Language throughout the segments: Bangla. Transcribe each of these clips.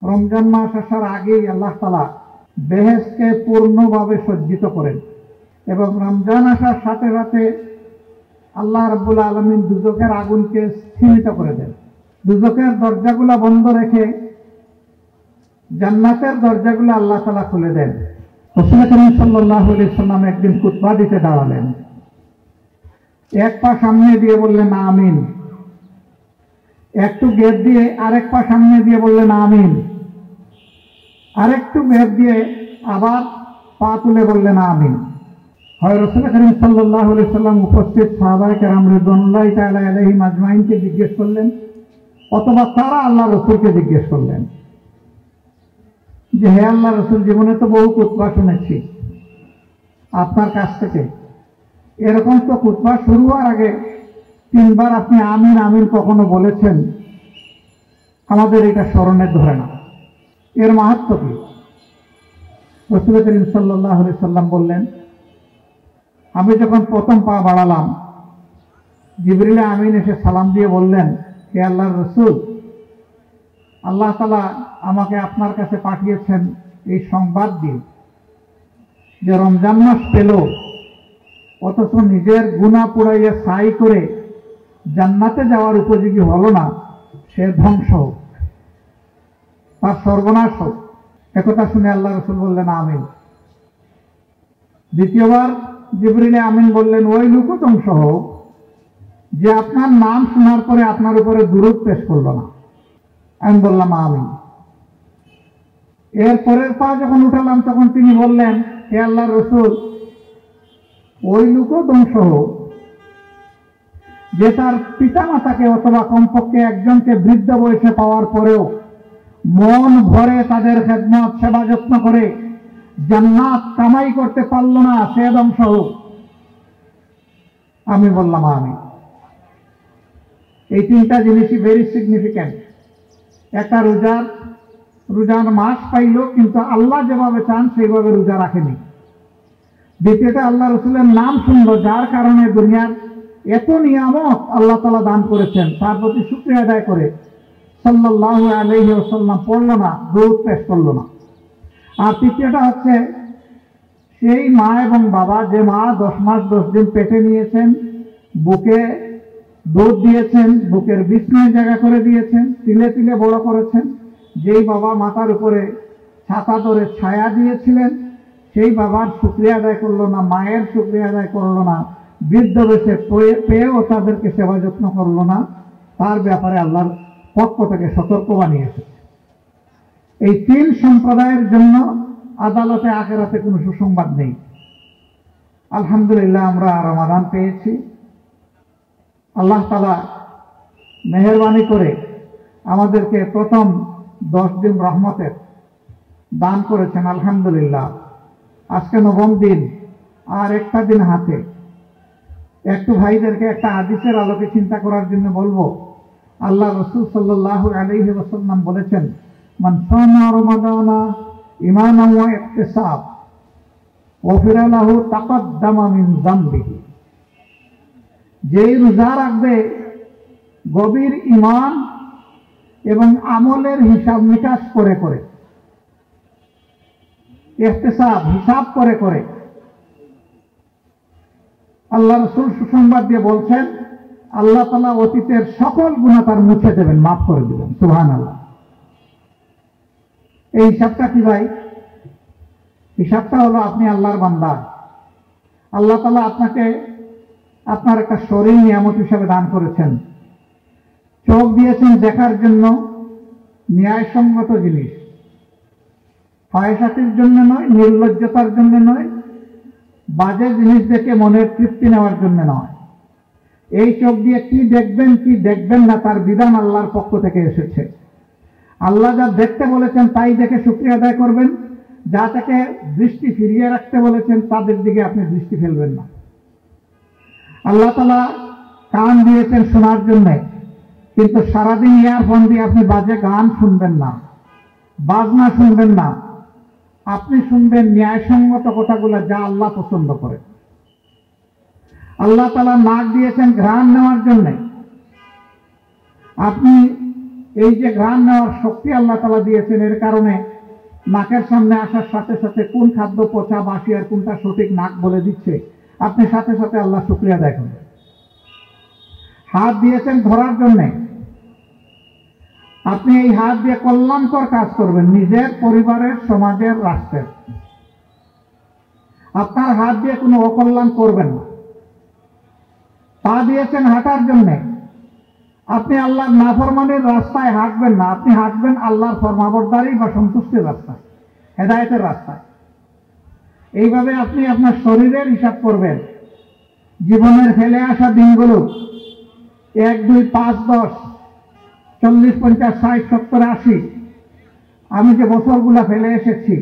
রমজান মাস আসার আগেই আল্লাহ তাআলা বেহেশতকে পূর্ণভাবে সজ্জিত করেন এবং রমজান আসার সাথে সাথে আল্লাহ রাব্বুল আলামিন দুজকের আগুনকে স্থিমিত করে দেন। দুজকের দরজাগুলো বন্ধ রেখে জান্নাতের দরজাগুলো আল্লাহ তাআলা খুলে দেন। রাসূল করিম সাল্লাল্লাহু আলাইহি ওয়াসাল্লাম একদিন খুতবা দিতে দাঁড়ালেন। এক পা সামনে দিয়ে বললেন আমিন, একটু গ্যাপ দিয়ে আরেক পা সামনে দিয়ে বললেন আমিন, আরেকটু গ্যাপ দিয়ে আবার পা তুলে বললেন আমিন। হয় রাসূল করিম সাল্লাল্লাহু আলাইহি ওয়াসাল্লাম উপস্থিত সাহাবায়ে কেরাম রিদওয়ানুল্লাহি তাআলা আলাইহিম আজমাইনকে জিজ্ঞেস করলেন, অথবা তারা আল্লাহ রাসূলকে জিজ্ঞেস করলেন যে হে আল্লাহ রাসূল, জীবনে তো বহু খুতবা শুনেছি আপনার কাছ থেকে, এরকম তো খুতবা শুরু হওয়ার আগে 3 বার আপনি আমিন আমিন কখনো বলেছেন, আমাদের এটা স্মরণে ধরে না, এর মাহাত্ম্য কি? রাসূল করিম সাল্লাল্লাহু আলাইহি সাল্লাম বললেন, আমি যখন প্রথম পা বাড়ালাম, জিবরিল আমিন এসে সালাম দিয়ে বললেন, হে আল্লাহর রাসূল, আল্লাহ তাআলা আমাকে আপনার কাছে পাঠিয়েছেন এই সংবাদ দিয়ে যে রমজান মাস পেল অথচ নিজের গুনাহ পুড়াইয়া ছাই করে জান্নাতে যাওয়ার উপযোগী হলো না, সে ধ্বংস হোক, তার সর্বনাশ হোক। একথা শুনে আল্লাহ রাসূল বললেন আমিন। দ্বিতীয়বার জিবরিল আমিন বললেন, ওই লোকও ধ্বংস হোক যে আপনার নাম শোনার পরে আপনার উপরে দুরূদ পেশ করলো না। আমি বললাম আমিন। এর পরের পা যখন উঠালাম তখন তিনি বললেন, হে আল্লাহর রাসূল, ওই লোকও ধ্বংস হোক যে তার পিতামাতাকে অথবা কমপক্ষে একজনকে বৃদ্ধ বয়সে পাওয়ার পরেও মন ভরে তাদের খেদমত সেবা যত্ন করে জান্নাত কামাই করতে পারল না, সে ধ্বংস হোক। আমি বললাম আমিন। এই 3টা জিনিসই ভেরি সিগনিফিক্যান্ট। একটা রোজার মাস পাইল, কিন্তু আল্লাহ যেভাবে চান সেইভাবে রোজা রাখেনি। দ্বিতীয়টা আল্লাহ রাসূলের নাম শুনলো, যার কারণে দুনিয়ার এত নিয়ামত আল্লাহ তাআলা দান করেছেন, তার প্রতি শুকরিয়া আদায় করে সাল্লাল্লাহু আলাইহি ওয়াসাল্লাম পড়লো না, দুরূদ পেশ করলো না। আর তৃতীয়টা হচ্ছে সেই মা এবং বাবা, যে মা 10 মাস 10 দিন পেটে নিয়েছেন, বুকে দুধ দিয়েছেন, বুকের বিছনায় জায়গা করে দিয়েছেন, তিলে তিলে বড় করেছেন, যেই বাবা মাথার উপরে ছাতা ধরে ছায়া দিয়েছিলেন, সেই বাবার শুকরিয়া আদায় করলো না, মায়ের শুকরিয়া আদায় করলো না, বৃদ্ধ বয়সে পেয়েও তাদেরকে সেবা যত্ন করলো না, তার ব্যাপারে আল্লাহর পক্ষ থেকে সতর্ক বানিয়েছে। এই 3 সম্প্রদায়ের জন্য আদালতে আখিরাতে কোনো সুসংবাদ নেই। আলহামদুলিল্লাহ, আমরা রমাদান পেয়েছি। আল্লাহ তাআলা মেহেরবানি করে আমাদেরকে প্রথম 10 দিন রহমতের দান করেছেন, আলহামদুলিল্লাহ। আজকে 9ম দিন, আর একটা দিন হাতে। একটু ভাইদেরকে একটা হাদিসের আলোকে চিন্তা করার জন্য বলবো। আল্লাহ রাসূল সাল্লাল্লাহু আলাইহি ওয়াসাল্লাম বলেছেন, মান সামা রমাদানা ঈমানান ওয়া ইহতিসাব গফিরা লাহু তাকাদ্দামা মিন যামবিহি। যেই রোজা রাখবে গভীর ঈমান এবং আমলের হিসাব নিকাশ করে করে, ইহতিসাব হিসাব করে করে, আল্লাহ রাসূল সুসংবাদ দিয়ে বলছেন, আল্লাহ তাআলা অতীতের সকল গুনাহ তার মুছে দেবেন, মাফ করে দেবেন। সুবহানাল্লাহ। এই হিসাবটা কি ভাই? হিসাবটা হলো আপনি আল্লাহর বান্দা। আল্লাহ তাআলা আপনাকে আপনার একটা শরীর নিয়ামত হিসেবে দান করেছেন, চোখ দিয়েছেন দেখার জন্য ন্যায়সঙ্গত জিনিস, ফায়সাতির জন্য নয়, নির্লজ্জতার জন্য নয়, বাজে জিনিস দেখে মনের তৃপ্তি নেওয়ার জন্য নয়। এই চোখ দিয়ে কি দেখবেন কি দেখবেন না তার বিধান আল্লাহর পক্ষ থেকে এসেছে। আল্লাহ যা দেখতে বলেছেন তাই দেখে শুকরিয়া আদায় করবেন, যা থেকে দৃষ্টি ফিরিয়ে রাখতে বলেছেন তাদের দিকে আপনি দৃষ্টি ফেলবেন না। আল্লাহ তাআলা কান দিয়েছেন শোনার জন্য, কিন্তু সারাদিন ইয়ারফোন দিয়ে আপনি বাজে গান শুনবেন না, বাজনা শুনবেন না। আপনি শুনবেন ন্যায়সঙ্গত কথাগুলো, যা আল্লাহ পছন্দ করে। আল্লাহ তাআলা নাক দিয়েছেন ঘ্রাণ নেওয়ার জন্য, আপনি এই যে ঘ্রাণ নেওয়ার শক্তি আল্লাহ তাআলা দিয়েছেন, এর কারণে নাকের সামনে আসার সাথে সাথে কোন খাদ্য পচা বাসি আর কোনটা সঠিক নাক বলে দিচ্ছে, আপনি সাথে সাথে আল্লাহ শুকরিয়া আদায় করবেন। হাত দিয়েছেন ধরার জন্য, আপনি এই হাত দিয়ে কল্যাণকর কাজ করবেন, নিজের, পরিবারের, সমাজের, রাষ্ট্রের। আপনার হাত দিয়ে কোনো অকল্যাণ করবেন না। পা দিয়েছেন হাঁটার জন্য, আপনি আল্লাহর নাফরমানির রাস্তায় হাঁটবেন না, আপনি হাঁটবেন আল্লাহর ফরমাবরদারি বা সন্তুষ্টির রাস্তায়, হেদায়েতের রাস্তায়। এইভাবে আপনি আপনার শরীরের হিসাব করবেন, জীবনের ফেলে আসা দিনগুলো 1, 2, 5, 10, 40, 50, 60, 70, 80 আমি যে বছরগুলা ফেলে এসেছি,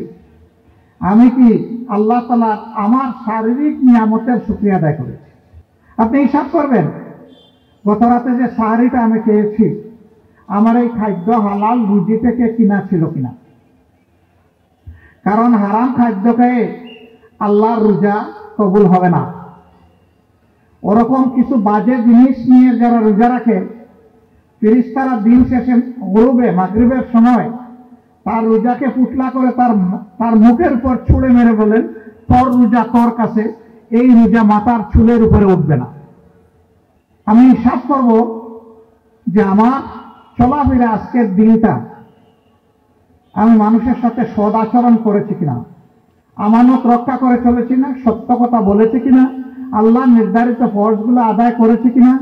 আমি কি আল্লাহ তাআলা আমার শারীরিক নিয়ামতের শুকরিয়া আদায় করেছি? আপনি হিসাব করবেন, গত রাতে যে সাহারিটা আমি খেয়েছি, আমার এই খাদ্য হালাল রুজি থেকে কিনা ছিল কিনা। কারণ হারাম খাদ্য খেয়ে আল্লাহর রোজা কবুল হবে না। ওরকম কিছু বাজে জিনিস নিয়ে যারা রোজা রাখে, ফেরেশতারা দিন শেষে গরুবে মাগরিবের সময় তার রোজাকে পুতলা করে তার মুখের উপর ছুঁড়ে মেরে বলেন, তোর রোজা তোর কাছে, এই রোজা মাথার চুলের উপরে উঠবে না। আমি হিসাব করব যে আমার চলাফেরা আজকের দিনটা আমি মানুষের সাথে সদ আচরণ করেছি কিনা, আমানত রক্ষা করে চলেছি না, সত্য কথা বলেছি কিনা, আল্লাহ নির্ধারিত ফরজগুলো আদায় করেছি কিনা,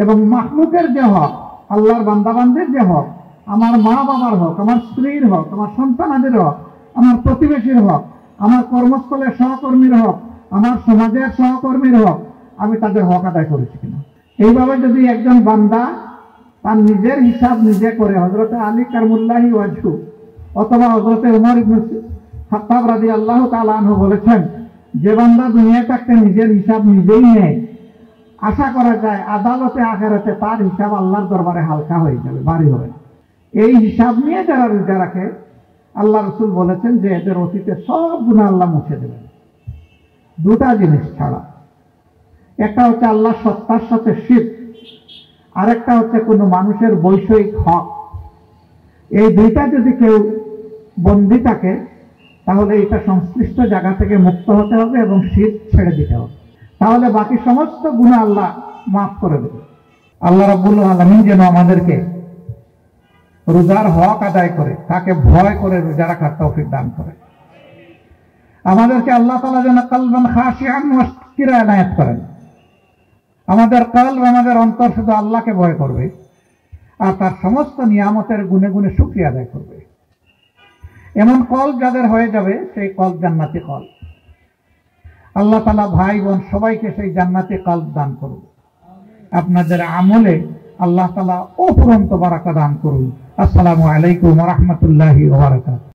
এবং মাখলুকের যে হক, আল্লাহর বান্দাবান্দের যে হক, আমার মা বাবার হক, আমার স্ত্রীর হক, আমার সন্তানাদের হক, আমার প্রতিবেশীর হক, আমার কর্মস্থলের সহকর্মীর হক, আমার সমাজের সহকর্মীর হক, আমি তাদের হক আদায় করেছি কিনা। এইভাবে যদি একজন বান্দা তার নিজের হিসাব নিজে করে, হযরতে আলী কারমুল্লাহি ওয়াজহু অথবা হযরতে উমর ইবনে খাত্তাব রাদিয়াল্লাহু তাআলা আনহু বলেছেন, যে বান্দা দুনিয়াটাকে নিজের হিসাব নিজেই নেয়, আশা করা যায় আদালতে আখিরাতে তার হিসাব আল্লাহর দরবারে হালকা হয়ে যাবে, ভারী হবে না। এই হিসাব নিয়ে যারা রোজা রাখে, আল্লাহ রাসূল বলেছেন যে এদের অতীতের সব গুনাহ আল্লাহ মুছে দেবেন, দুটা জিনিস ছাড়া। একটা হচ্ছে আল্লাহ সত্তার সাথে শিরক, আরেকটা হচ্ছে কোনো মানুষের বৈষয়িক হক। এই দুইটা যদি কেউ বন্দী থাকে, তাহলে এটা সংশ্লিষ্ট জায়গা থেকে মুক্ত হতে হবে এবং শিরক ছেড়ে দিতে হবে, তাহলে বাকি সমস্ত গুনাহ আল্লাহ মাফ করে দেবে। আল্লাহ রাব্বুল আলামিন যেন আমাদেরকে রোজার হক আদায় করে, তাকে ভয় করে রোজা রাখার তৌফিক দান করে। আমাদেরকে আল্লাহ তাআলা যেন কলবান খাশিআন ওয়া শাকিরা এনায়েত করেন। আমাদের কলব, আমাদের অন্তর শুধু আল্লাহকে ভয় করবে আর তার সমস্ত নিয়ামতের গুণে গুণে শুকরিয়া আদায় করবে। এমন কলব যাদের হয়ে যাবে, সেই কলব জান্নাতি কলব। আল্লাহ তাআলা ভাই বোন সবাইকে সেই জান্নাতি কলব দান করুন। আপনাদের আমলে আল্লাহ তাআলা অফুরন্ত বারাকা দান করুন। আসসালামু আলাইকুম ওয়া রাহমাতুল্লাহি ওয়া বারাকাতুহু।